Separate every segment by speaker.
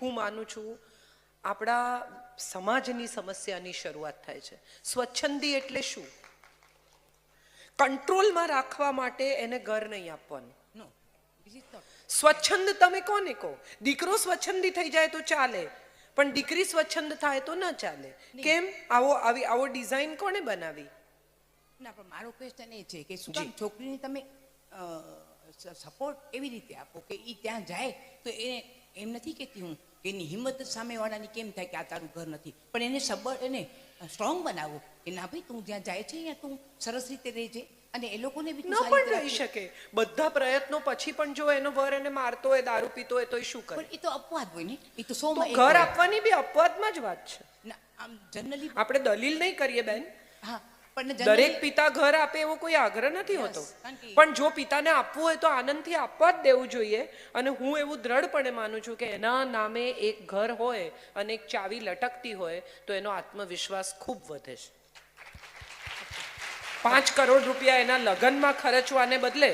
Speaker 1: હું માનું છું આપણા સમાજની સમસ્યાની શરૂઆત થાય છે. સ્વચ્છંદી એટલે શું? કંટ્રોલમાં રાખવા માટે એને ઘર નહીં આપવાનું. સ્વચ્છંદ તમે કોને કહો? દીકરો સ્વચ્છંદી થઈ જાય તો ચાલે, પણ દીકરી સ્વચ્છંદ થાય તો ન ચાલે. કેમ? આવો ડિઝાઇન કોને બનાવી?
Speaker 2: ના, પણ મારો ક્વેશ્ચન એ છે કે શું કામ છોકરીને તમે સપોર્ટ એવી રીતે આપો કે એ ત્યાં જાય તો એને એમ નથી કહેતી હું કે એની હિંમત સામેવાળાની કેમ થાય કે આ તારું ઘર નથી, પણ એને એને સ્ટ્રોંગ બનાવો કે ના ભાઈ તું જ્યાં જાય છે ત્યાં તું સરસ રીતે રહેજે, અને એ લોકોને બી
Speaker 1: ન પણ રહી શકે. બધા પ્રયત્નો પછી પણ જો એનો વર એને મારતો હોય, દારૂ પીતો હોય, તો એ શું કરે?
Speaker 2: પણ એ તો અપવાદ હોય ને, એ તો સોમાં
Speaker 1: ઘર આપવાની બી અપવાદમાં જ વાત છે.
Speaker 2: ના, આમ જનરલી
Speaker 1: આપણે દલીલ નહીં કરીએ બેન.
Speaker 2: હા, પણ
Speaker 1: દરેક પિતા ઘર આપે એવો કોઈ આગ્રહ નથી હોતો, પણ જો પિતાને આપવું હોય તો આનંદથી આપવા જ દેવું જોઈએ. અને હું એવું દ્રઢપણે માનું છું કે એના નામે એક ઘર હોય અને એક ચાવી લટકતી હોય તો એનો આત્મવિશ્વાસ ખૂબ વધે છે. 5 કરોડ રૂપિયા એના લગ્નમાં ખર્ચવાને બદલે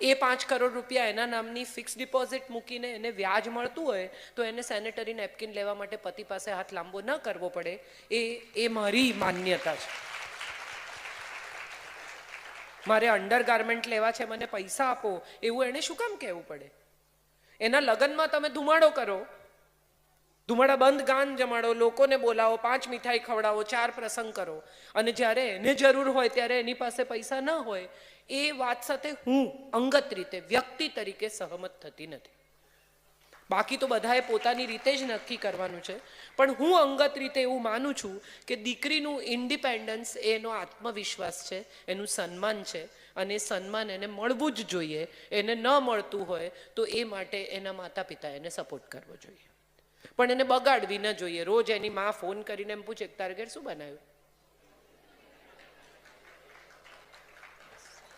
Speaker 1: એ 5 કરોડ રૂપિયા એના નામની ફિક્સ ડિપોઝિટ મૂકીને એને વ્યાજ મળતું હોય તો એને સેનેટરી નેપકિન લેવા માટે પતિ પાસે હાથ લાંબો ન કરવો પડે. એ મારી માન્યતા છે. મારે અંડરગાર્મેન્ટ લેવા છે, મને પૈસા આપો, એવું એને શું કામ કહેવું પડે? એના લગ્નમાં તમે ધુમાડો કરો, ધુમાડા બંધ ગાન જમાડો, લોકોને બોલાવો, 5 મીઠાઈ ખવડાવો, 4 પ્રસંગ કરો, અને જ્યારે એને જરૂર હોય ત્યારે એની પાસે પૈસા ન હોય, એ વાત સાથે હું અંગત રીતે વ્યક્તિ તરીકે સહમત થતી નથી. બાકી તો બધાએ પોતાની રીતે જ નક્કી કરવાનું છે, પણ હું અંગત રીતે એવું માનું છું કે દીકરીનું ઇન્ડિપેન્ડન્સ એનો આત્મવિશ્વાસ છે, એનું સન્માન છે, અને સન્માન એને મળવું જ જોઈએ. એને ન મળતું હોય તો એ માટે એના માતા પિતા એને સપોર્ટ કરવો જોઈએ, પણ એને બગાડવી ન જોઈએ. રોજ એની માં ફોન કરીને એમ પૂછે તારે ઘેર શું બનાવ્યું?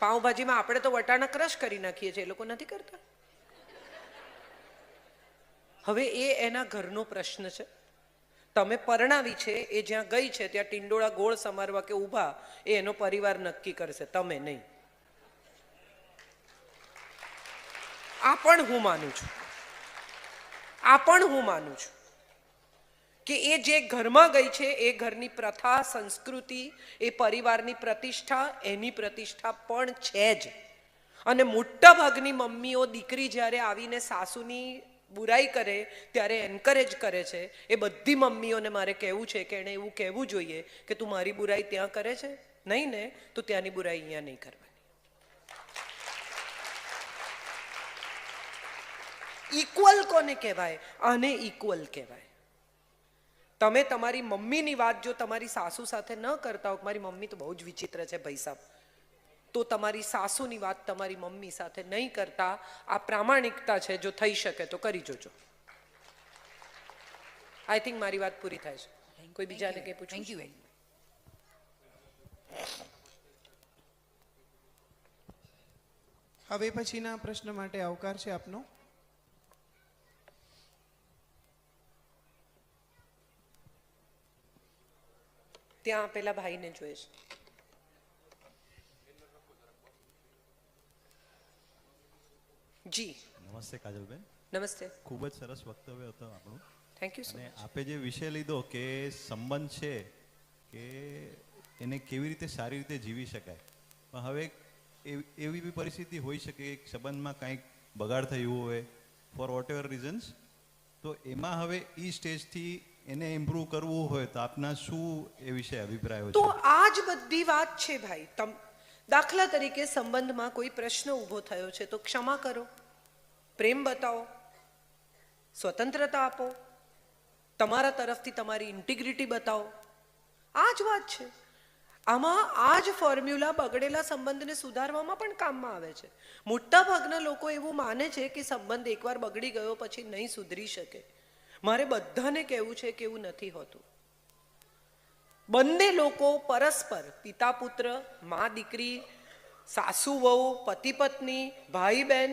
Speaker 1: પાઉંભાજીમાં આપણે તો વટાણા ક્રશ કરી નાખીએ છીએ, એ લોકો નથી કરતા. હવે એ એના ઘરનો પ્રશ્ન છે. તમે પરણાવી છે, એ જ્યાં ગઈ છે ત્યાં ટિંડોળા ગોળ સમારવા કે ઊભા એ એનો પરિવાર નક્કી કરશે, તમે નહીં. આ પણ હું માનું છું કે એ જે ઘરમાં ગઈ છે એ ઘરની પ્રથા, સંસ્કૃતિ, એ પરિવારની પ્રતિષ્ઠા, એની પ્રતિષ્ઠા પણ છે જ. અને મોટા ભાગની મમ્મીઓ દીકરી જ્યારે આવીને સાસુની બુરાઈ કરે ત્યારે એન્કરેજ કરે છે. એ બધી મમ્મીઓને મારે કહેવું છે કે એણે એવું કહેવું જોઈએ કે તું મારી બુરાઈ ત્યાં કરે છે, નહીં ને તો ત્યાંની બુરાઈ અહીંયા નહીં કરવાની. ઇક્વલ કોને કહેવાય? આને ઇક્વલ કહેવાય. તમે તમારી મમ્મીની વાત જો તમારી સાસુ સાથે ન કરતા હો, મારી મમ્મી તો બહુ જ વિચિત્ર છે ભાઈ સાહેબ, તો તમારી સાસુની વાત તમારી મમ્મી સાથે નહીં કરતા. આ પ્રામાણિકતા છે, જો થઈ શકે તો કરી જોજો. આઈ થિંક મારી વાત પૂરી થાય છે. કોઈ બીજાને કંઈ પૂછવું?
Speaker 2: Thank you very much.
Speaker 3: હવે પછીના પ્રશ્ન માટે આવકાર છે આપનો.
Speaker 1: ત્યાં પેલા ભાઈને જોઈએ છે. જી
Speaker 4: નમસ્તે કાજલબેન.
Speaker 1: નમસ્તે.
Speaker 4: ખૂબ જ સરસ વક્તવ્ય હતું આપણું.
Speaker 1: Thank you.
Speaker 4: અને આપે જે વિષય લીધો કે સંબંધ છે કે એને કેવી રીતે સારી રીતે જીવી શકાય, પણ હવે એવી બી પરિસ્થિતિ હોઈ શકે કે સંબંધમાં કંઈક બગાડ થયું હોય ફોર વોટ એવર રીઝન્સ, તો એમાં હવે એ સ્ટેજથી એને ઇમ્પ્રૂવ કરવું હોય તો આપના શું એ વિશે અભિપ્રાયો છે?
Speaker 1: તો આ જ બધી વાત છે ભાઈ. દાખલા તરીકે સંબંધમાં કોઈ પ્રશ્ન ઊભો થયો છે તો ક્ષમા કરો, પ્રેમ બતાવો, સ્વતંત્રતા આપો, તમારા તરફથી તમારી ઇન્ટિગ્રિટી બતાવો. આ જ વાત છે. આમાં આ જ ફોર્મ્યુલા બગડેલા સંબંધને સુધારવામાં પણ કામમાં આવે છે. મોટા ભાગના લોકો એવું માને છે કે સંબંધ એકવાર બગડી ગયો પછી નહીં સુધરી શકે. મારે બધાને કહેવું છે કે એવું નથી હોતું. બંને લોકો પરસ્પર, પિતા પુત્ર, મા દીકરી, સાસુ વહુ, પતિ પત્ની, ભાઈ બહેન,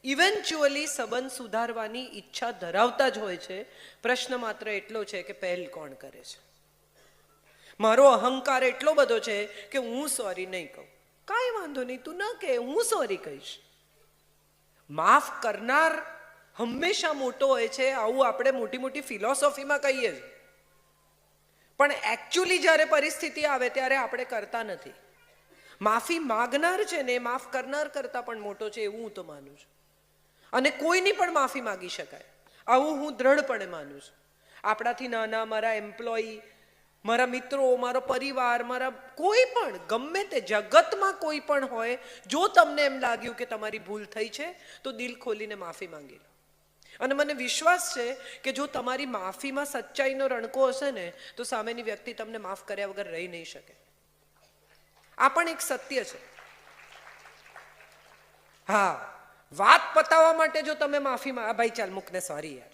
Speaker 1: ઇવેન્ચ્યુઅલી સંબંધ સુધારવાની ઈચ્છા ધરાવતા જ હોય છે. પ્રશ્ન માત્ર એટલો છે કે પહેલ કોણ કરે છે. મારો અહંકાર એટલો બધો છે કે હું સોરી નહીં કહું. કાંઈ વાંધો નહીં, તું ન કહે, હું સોરી કહીશ. માફ કરનાર હંમેશા મોટો હોય છે, આવું આપણે મોટી મોટી ફિલોસોફીમાં કહીએ છીએ, પણ એકચ્યુઅલી જ્યારે પરિસ્થિતિ આવે ત્યારે આપણે કરતા નથી. માફી માગનાર છે ને એ માફ કરનાર કરતા પણ મોટો છે એવું હું તો માનું છું. અને કોઈની પણ માફી માગી શકાય આવું હું દ્રઢપણે માનું છું. આપણાથી નાના, મારા એમ્પ્લોયી, મારા મિત્રો, મારો પરિવાર, મારા કોઈ પણ ગમે તે જગતમાં કોઈ પણ હોય, જો તમને એમ લાગ્યું કે તમારી ભૂલ થઈ છે તો દિલ ખોલીને માફી માંગી લો. અને મને વિશ્વાસ છે કે જો તમારી માફીમાં સચ્ચાઈનો રણકો હશે ને તો સામેની વ્યક્તિ તમને માફ કર્યા વગર રહી નહીં શકે. આ પણ એક સત્ય છે. હા, વાત પતાવવા માટે જો તમે માફીમાં ભાઈ ચાલ મૂકને સોરી યાર,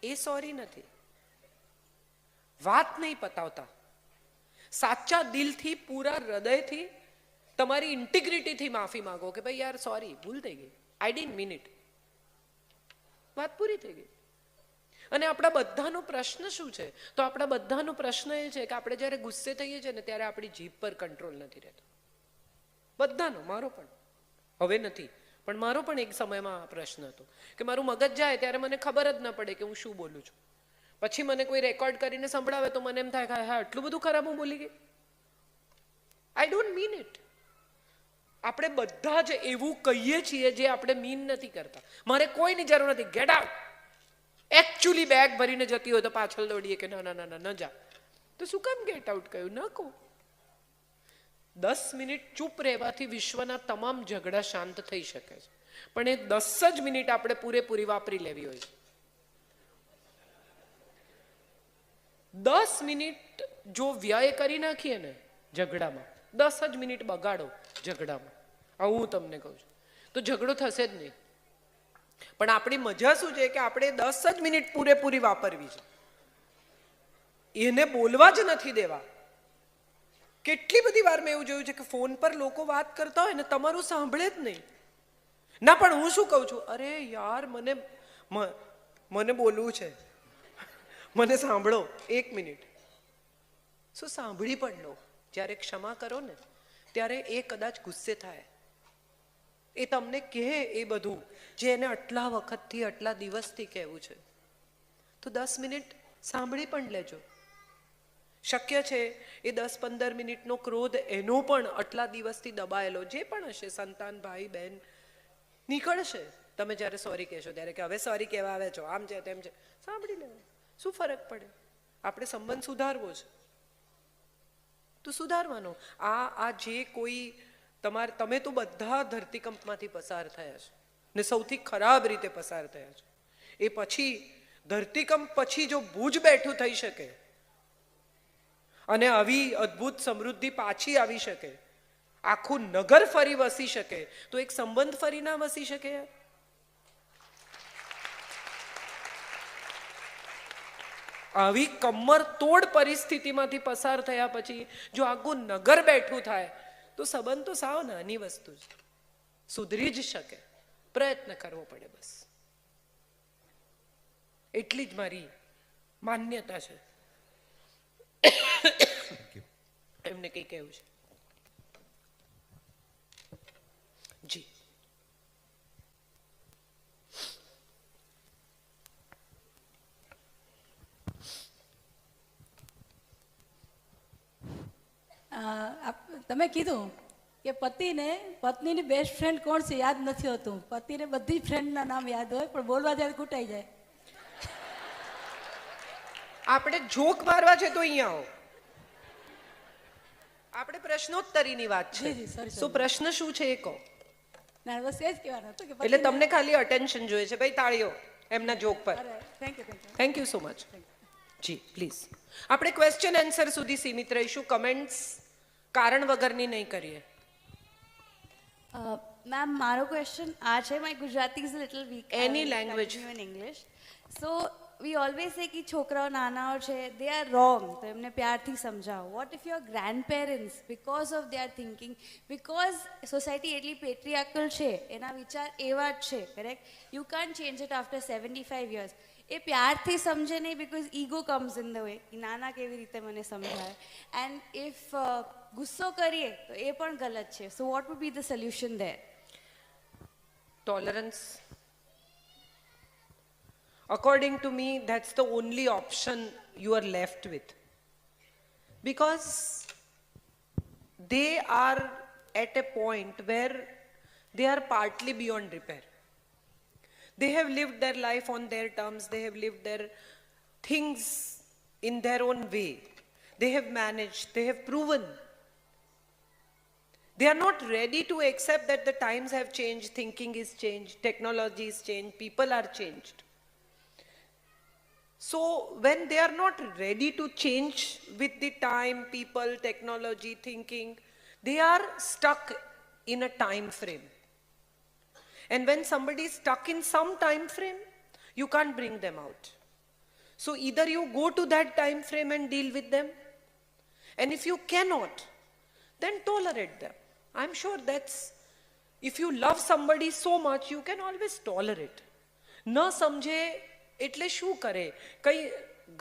Speaker 1: એ સોરી નથી. વાત નહીં પતાવતા, સાચા દિલથી, પૂરા હૃદયથી, તમારી ઇન્ટિગ્રિટીથી માફી માંગો કે ભાઈ યાર સોરી, ભૂલ થઈ ગઈ, આઈ ડિડન્ટ મીન ઇટ. વાત પૂરી થઈ ગઈ. અને આપણા બધાનો પ્રશ્ન શું છે? તો આપણા બધાનો પ્રશ્ન એ છે કે આપણે જ્યારે ગુસ્સે થઈએ છીએ ને ત્યારે આપણી જીભ પર કંટ્રોલ નથી રહેતો. બધાનો, મારો પણ હવે નથી, પણ મારો પણ એક સમયમાં પ્રશ્ન હતો કે મારું મગજ જાય ત્યારે મને ખબર જ ન પડે કે હું શું બોલું છું. પછી મને કોઈ રેકોર્ડ કરીને સંભળાવે તો મને એમ થાય કે હા આટલું બધું ખરાબ હું બોલી ગઈ, આઈ ડોન્ટ મીન ઇટ. આપણે બધા જ એવું કહીએ છીએ જે આપણે મીન નથી કરતા. મારે કોઈની જરૂર નથી, ગેટ આઉટ. એકચ્યુઅલી બેગ ભરીને જતી હોય તો પાછળ દોડીએ કે ના ના ના ના ન જા. તો શું કામ ગેટ આઉટ કહ્યું? ન કહું. 10 મિનિટ ચૂપ રહેવાથી વિશ્વના તમામ ઝઘડા શાંત થઈ શકે છે, પણ એ 10 જ મિનિટ આપણે પૂરેપૂરી વાપરી લેવી હોય છે. 10 મિનિટ જો વ્યય કરી નાખીએ ને ઝઘડામાં, 10 જ મિનિટ બગાડો ઝઘડામાં, આવું હું તમને કહું છું, તો ઝઘડો થશે જ નહીં. પણ આપણી મજા શું છે કે આપણે 10 જ મિનિટ પૂરેપૂરી વાપરવી છે, એને બોલવા જ નથી દેવા. કેટલી બધી વાર મેં એવું જોયું છે કે ફોન પર લોકો વાત કરતા હોય ને તમારું સાંભળે જ નહીં. ના પણ હું શું કહું છું, અરે યાર મને બોલવું છે, મને સાંભળો 1 મિનિટ. શું સાંભળી પણ લો. જ્યારે ક્ષમા કરો ને ત્યારે એ કદાચ ગુસ્સે થાય, એ તમને કહે એ બધું જે એને આટલા વખતથી, આટલા દિવસથી કહેવું છે, તો 10 મિનિટ સાંભળી પણ લેજો. શક્ય છે એ 10-15 મિનિટનો ક્રોધ એનો પણ આટલા દિવસથી દબાયેલો જે પણ હશે, સંતાન, ભાઈ, બહેન, નીકળશે તમે જ્યારે સોરી કહેશો ત્યારે કે હવે સોરી કહેવા આવે છો, આમ છે તેમ છે. સાંભળી લેવું, શું ફરક પડે? આપણે સંબંધ સુધારવો છે તો સુધારવાનો. આ જે કોઈ તમે તો બધા ધરતીકંપમાંથી પસાર થયા છે ને સૌથી ખરાબ રીતે પસાર થયા છે. એ પછી ધરતીકંપ પછી જો ભુજ બેઠું થઈ શકે અને આવી અદ્ભુત સમૃદ્ધિ પાછી આવી શકે, આખું નગર ફરી વસી શકે, તો એક સંબંધ ફરી ના વસી શકે? આવી કમર તોડ પરિસ્થિતિમાંથી પસાર થયા પછી જો આખું નગર બેઠું થાય તો સંબંધ તો સાવ નાની વસ્તુ છે, સુધરી જ શકે. પ્રયત્ન કરવો પડે બસ, એટલી જ મારી માન્યતા છે. એમને કઈ કહેવું છે? જી.
Speaker 5: તમે કીધું કે પતિને પત્નીની બેસ્ટ ફ્રેન્ડ કોણ છે યાદ નથી હોતું. પતિને બધી ફ્રેન્ડના નામ યાદ હોય પણ બોલવા જાય કૂટાઈ જાય.
Speaker 1: આપણે જોક મારવા છે તો અહીંયા આવો. આપણે પ્રશ્નોત્તરીની વાત છે.
Speaker 5: જી, જી, sorry,
Speaker 1: સો પ્રશ્ન શું છે એ કહો.
Speaker 5: ના બસ એ જ કહેવાનું હતું કે
Speaker 1: એટલે તમને ખાલી અટેન્શન જોઈએ છે. ભાઈ તાળીઓ એમના જોક પર.
Speaker 5: Thank you.
Speaker 1: Thank you so much. જી પ્લીઝ. આપણે ક્વેશ્ચન આન્સર સુધી સીમિત રહીશું, કમેન્ટ્સ કારણ વગરની નહીં કરીએ.
Speaker 6: મેમ મારો ક્વેશ્ચન આ છે, my Gujarati is little weak.
Speaker 1: Any language.
Speaker 6: In English. So we always say કે છોકરાઓ નાનાઓ છે, દે આર રોંગ, તો એમને પ્યારથી સમજાવો. What if your grandparents because of their thinking, because society એટલી પેટ્રિયાર્કલ છે, એના વિચાર એવા જ છે, correct? You can't change it after 75 years. એ પ્યારથી સમજે નહીં, because ego comes in the way. નાના કેવી રીતે મને સમજાવે? એન્ડ ઇફ ગુસ્સો કરીએ તો એ પણ ગલત છે. So what would be the solution there?
Speaker 1: Tolerance, According to me, that's the only option you are left with. Because they are at a point where they are partly beyond repair. They have lived their life on their terms, they have lived their things in their own way. They have managed, they have proven. They are not ready to accept that the times have changed, thinking is changed, technology is changed, people are changed. So when they are not ready to change with the time, people, technology, thinking, they are stuck in a time frame. And when somebody is stuck in some time frame, you can't bring them out. So either you go to that time frame and deal with them, and if you cannot, then tolerate them. I'm sure that's, if you love somebody so much, you can always tolerate. ન સમજે એટલે શું કરે? કઈ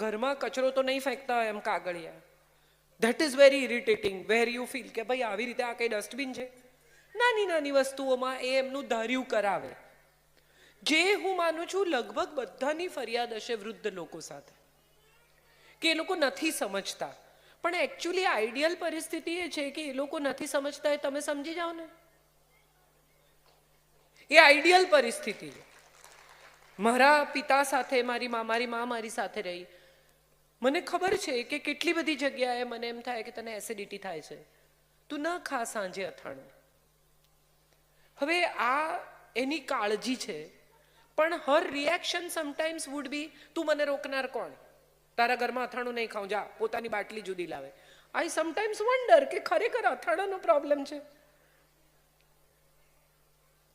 Speaker 1: ઘરમાં કચરો તો નહીં ફેંકતા હોય એમ કાગળિયા. That is very irritating, where you feel કે ભાઈ આવી રીતે આ કઈ ડસ્ટબિન છે. નાની નાની વસ્તુઓમાં એ એમનું ધાર્યું કરાવે. જે હું માનું છું લગભગ બધાની ફરિયાદ હશે વૃદ્ધ લોકો સાથે કે એ લોકો નથી સમજતા. પણ એકચ્યુઅલી આઈડિયલ પરિસ્થિતિ એ છે કે એ લોકો નથી સમજતા એ તમે સમજી જાઓ ને. એ આઈડિયલ પરિસ્થિતિ છે. મારા પિતા સાથે મારી મા મારી સાથે રહી. મને ખબર છે કે કેટલી બધી જગ્યાએ મને એમ થાય કે તને એસિડિટી થાય છે, તું ન ખા સાંજે અથાણું. હવે આ એની કાળજી છે, પણ હર રિએક્શન સમટાઈમ્સ વુડ બી તું મને રોકનાર કોણ? તારા ઘરમાં અથાણું નહીં ખાઉં, જા પોતાની બાટલી જુદી લાવે. આઈ સમટાઈમ્સ વન્ડર કે ખરેખર અથાણાનો પ્રોબ્લેમ છે?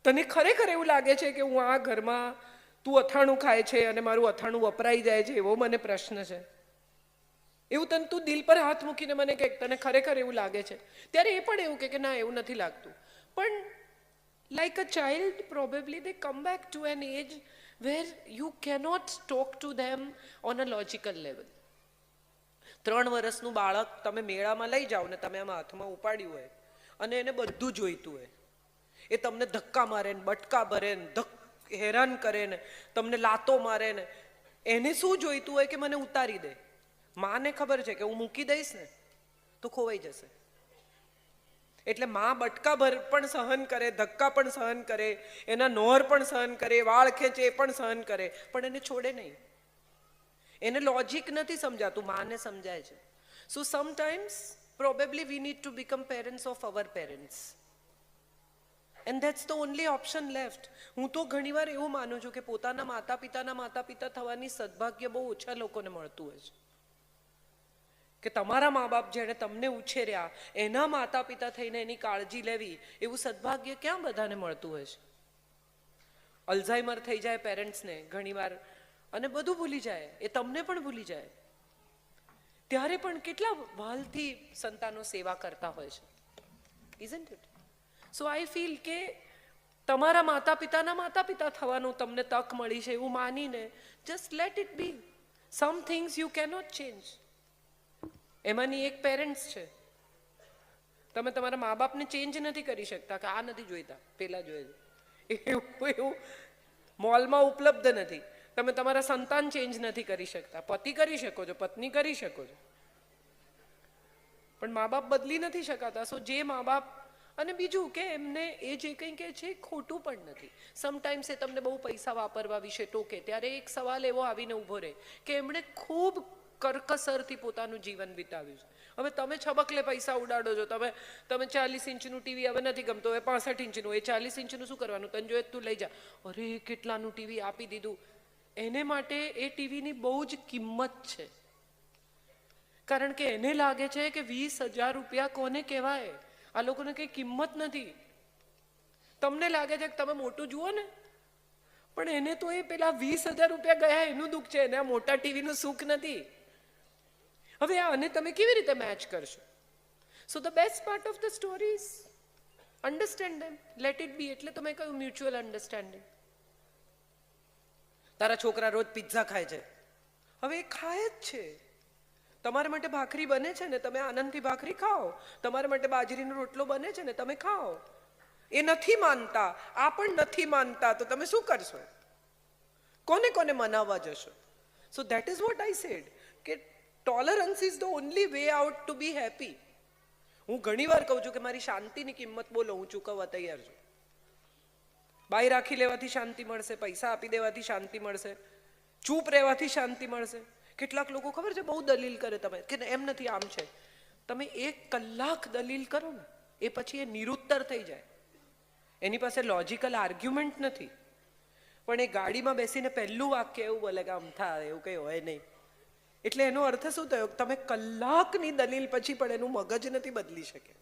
Speaker 1: તને ખરેખર એવું લાગે છે કે હું આ ઘરમાં તું અથાણું ખાય છે અને મારું અથાણું વપરાઈ જાય છે એવો મને પ્રશ્ન છે? એવું તને તું દિલ પર હાથ મૂકીને મને કે તને ખરેખર એવું લાગે છે? ત્યારે એ પણ એવું કે ના એવું નથી લાગતું. પણ like a child, probably they come back to an age where you cannot talk to them on a logical level. 3 વર્ષનું બાળક તમે મેળામાં લઈ જાઓ ને તમે આમાં હાથમાં ઉપાડ્યું હોય અને એને બધું જોઈતું હોય, એ તમને ધક્કા મારે ને બટકા ભરે ને હેરાન કરે ને તમને લાતો મારે ને, એને શું જોઈતું હોય કે મને ઉતારી દે. માને ખબર છે કે હું મૂકી દઈશ ને તો ખોવાઈ જશે. એટલે માં બટકા ભર પણ સહન કરે, ધક્કા પણ સહન કરે, એના નોર પણ સહન કરે, વાળ ખેંચે એ પણ સહન કરે, પણ એને છોડે નહીં. એને લોજિક નથી સમજાતું, માને સમજાય છે. So sometimes probably we need to become parents of our parents. And that's the only option left. હું તો ઘણીવાર એવું માનું છું કે પોતાના માતા પિતા થવાની સદભાગ્ય બહુ ઓછા લોકોને મળતું હોય છે. કે તમારા મા બાપ જેણે તમને ઉછેર્યા એના માતા પિતા થઈને એની કાળજી લેવી, એવું સદભાગ્ય ક્યાં બધાને મળતું હોય છે? અલ્ઝાઇમર થઈ જાય પેરેન્ટ્સને ઘણીવાર અને બધું ભૂલી જાય, એ તમને પણ ભૂલી જાય. ત્યારે પણ કેટલા વાલથી સંતાનો સેવા કરતા હોય છે, isn't it? So I feel કે તમારા માતા પિતા થવાનું તમને તક મળી છે એવું માનીને just let it be. Some things you cannot change. એમાંની એક પેરેન્ટ્સ છે. તમે તમારા મા બાપને ચેન્જ નથી કરી શકતા કે આ નથી જોઈતા, પેલા જોઈએ છે, એવું મોલમાં ઉપલબ્ધ નથી. તમે તમારા સંતાન ચેન્જ નથી કરી શકતા. પતિ કરી શકો છો, પત્ની કરી શકો છો, પણ મા બાપ બદલી નથી શકાતા. સો જે મા બાપ, અને બીજું કે એમને એ જે કંઈ કહે છે ખોટું પણ નથી. સમટાઈમ્સ એ તમને બહુ પૈસા વાપરવા વિશે ટોકે ત્યારે એક સવાલ એવો આવીને ઊભો રહે કે એમણે ખૂબ કરકસરથી પોતાનું જીવન વિતાવ્યું છે. હવે તમે છબકલે પૈસા ઉડાડો છો. તમે 40 ઇંચનું ટીવી હવે નથી ગમતો, હવે 65 ઇંચનું. એ 40 ઇંચનું શું કરવાનું? તને જોઈએ તું લઈ જા. અરે કેટલાનું ટીવી આપી દીધું. એને માટે એ ટીવીની બહુ જ કિંમત છે, કારણ કે એને લાગે છે કે 20,000 રૂપિયા કોને કહેવાય? આ લોકોને કંઈ કિંમત નથી. તમને લાગે છે કે તમે મોટું જુઓ ને, પણ એને તો એ પેલા 20,000 રૂપિયા ગયા એનું દુઃખ છે, એને આ મોટા ટીવીનું સુખ નથી. હવે આને તમે કેવી રીતે મેચ કરશો? So the best part of the story is understand them, let it be. એટલે તમે કહ્યું મ્યુચ્યુઅલ અન્ડરસ્ટેન્ડિંગ. તારા છોકરા રોજ પિઝા ખાય છે, હવે એ ખાય જ છે. તમારા માટે ભાખરી બને છે ને તમે આનંદથી ભાખરી ખાઓ, તમારા માટે બાજરીનો રોટલો બને છે ને તમે ખાઓ. એ નથી માનતા, આ પણ નથી માનતા, તો તમે શું કરશો? કોને કોને મનાવવા જશો? So that is what I said કે tolerance is the only way out to be happy. હું ઘણી વાર કહું છું કે મારી શાંતિની કિંમત બોલો, હું ચૂકવવા તૈયાર છું. બાઈ રાખી લેવાથી શાંતિ મળશે, પૈસા આપી દેવાથી શાંતિ મળશે, ચૂપ રહેવાથી શાંતિ મળશે. કેટલાક લોકો ખબર છે બહુ દલીલ કરે તમે કે એમ નથી આમ છે. તમે 1 કલાક દલીલ કરો ને એ પછી એ નિરુત્તર થઈ જાય. એની પાસે લોજિકલ આર્ગ્યુમેન્ટ નથી. પણ એ ગાડીમાં બેસીને પહેલું વાક્ય એવું બોલે કે આમ થાય એવું કંઈ હોય નહીં. એટલે એનો અર્થ શું થયો? તમે કલાકની દલીલ પછી પણ એનું મગજ નથી બદલી શકે.